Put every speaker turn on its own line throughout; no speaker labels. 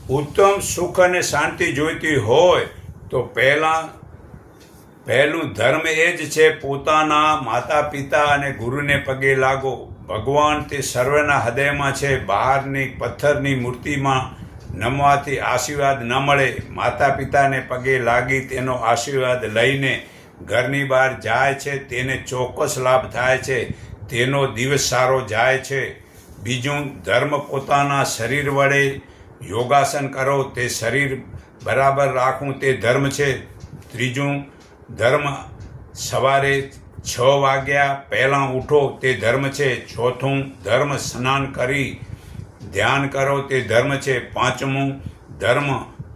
ઉત્તમ સુખ અને શાંતિ જોઈતી હોય તો પહેલું ધર્મ એ જ છે પોતાના માતા પિતા અને ગુરુને પગે લાગો. ભગવાન તે સર્વના હૃદયમાં છે. બહારની પથ્થરની મૂર્તિમાં નમવાથી આશીર્વાદ ન મળે. માતા પિતાને પગે લાગી તેનો આશીર્વાદ લઈને ઘરની બહાર જાય છે તેને ચોક્કસ લાભ થાય છે, તેનો દિવસ સારો જાય છે. બીજું, ધર્મ પોતાના શરીર વડે યોગાસન કરો, તે શરીર બરાબર રાખવું તે ધર્મ છે. ત્રીજું, ધર્મ સવારે 6 વાગ્યા પહેલાં ઉઠો તે ધર્મ છે. ચોથું, ધર્મ સ્નાન કરી ધ્યાન કરો તે ધર્મ છે. પાંચમું, ધર્મ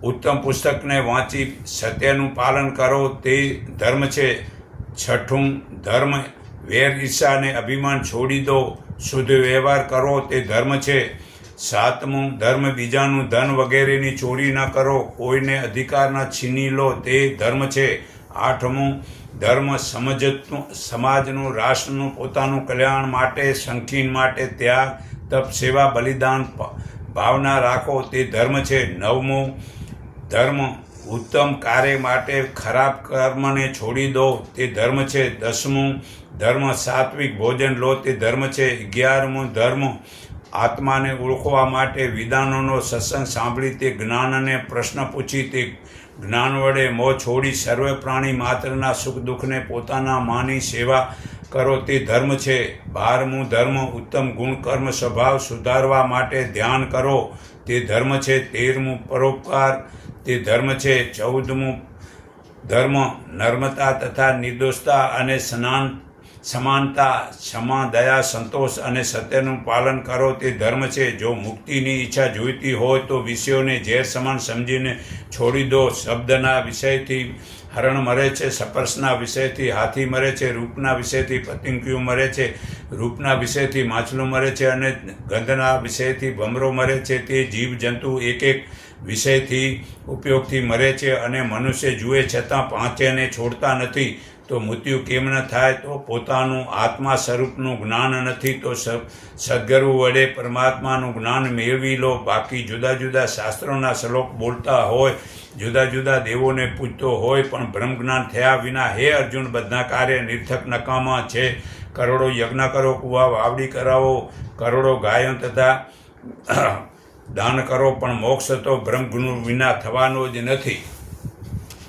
ઉત્તમ પુસ્તકને વાંચી સત્યનું પાલન કરો તે ધર્મ છે. છઠ્ઠું, ધર્મ વેર ઈર્ષા અને અભિમાન છોડી દો, શુદ્ધ વ્યવહાર કરો તે ધર્મ છે. સાતમું, ધર્મ બીજાનું ધન વગેરેની ચોરી ન કરો, કોઈને અધિકાર ન છીની લો તે ધર્મ છે. આઠમું, ધર્મ સમાજનું, રાષ્ટ્રનું, પોતાનું કલ્યાણ માટે, સંકીર્ણ માટે ત્યાગ, તપ, સેવા, બલિદાન ભાવના રાખો તે ધર્મ છે. નવમું, ધર્મ ઉત્તમ કાર્ય માટે ખરાબ કર્મને છોડી દો તે ધર્મ છે. દસમું, ધર્મ સાત્વિક ભોજન લો તે ધર્મ છે. 11મું, ધર્મ આત્માને ઓળખવા માટે વિદ્વાનોનો સત્સંગ સાંભળી તે જ્ઞાન અને પ્રશ્ન પૂછી તે જ્ઞાન વડે મોહ છોડી સર્વ પ્રાણી માત્રના સુખ દુઃખને પોતાના માની સેવા કરો તે ધર્મ છે. 12મું, ધર્મ ઉત્તમ ગુણ કર્મ સ્વભાવ સુધારવા માટે ધ્યાન કરો તે ધર્મ છે. 13મું, પરોપકાર તે ધર્મ છે. 14મું, ધર્મ નર્મતા તથા નિર્દોષતા અને સમાનતા, ક્ષમા, દયા, સંતોષ અને સત્યનું પાલન કરો તે ધર્મ છે. જો મુક્તિની ઈચ્છા જોઈતી હોય તો વિષયોને ઝેર સમાન સમજીને છોડી દો. શબ્દના વિષયથી હરણ મરે છે, સ્પર્શના વિષયથી હાથી મરે છે, રૂપના વિષયથી પતંગિયું મરે છે, રૂપના વિષયથી માછલું મરે છે અને ગંધના વિષયથી ભમરો મરે છે. તે જીવજંતુ એક વિષયથી ઉપયોગથી મરે છે અને મનુષ્ય જુએ છતાં પાંચેને છોડતા નથી. તો મૃત્યુ કેમ ન થાય? તો પોતાનું આત્મા સ્વરૂપનું જ્ઞાન નથી તો સદગુરુ વડે પરમાત્માનું જ્ઞાન મેળવી લો. બાકી જુદા જુદા શાસ્ત્રોના શ્લોક બોલતા હોય, જુદા જુદા દેવોને પૂજતો હોય, પણ બ્રહ્મ જ્ઞાન થયા વિના હે અર્જુન બધા કાર્ય નિર્થક નકામા છે. કરોડો યજ્ઞ કરો, કુવા વાવડી કરાવો, કરોડો ગાયો તથા દાન કરો, પણ મોક્ષ તો બ્રહ્મ જ્ઞાન વિના થવાનો જ નથી.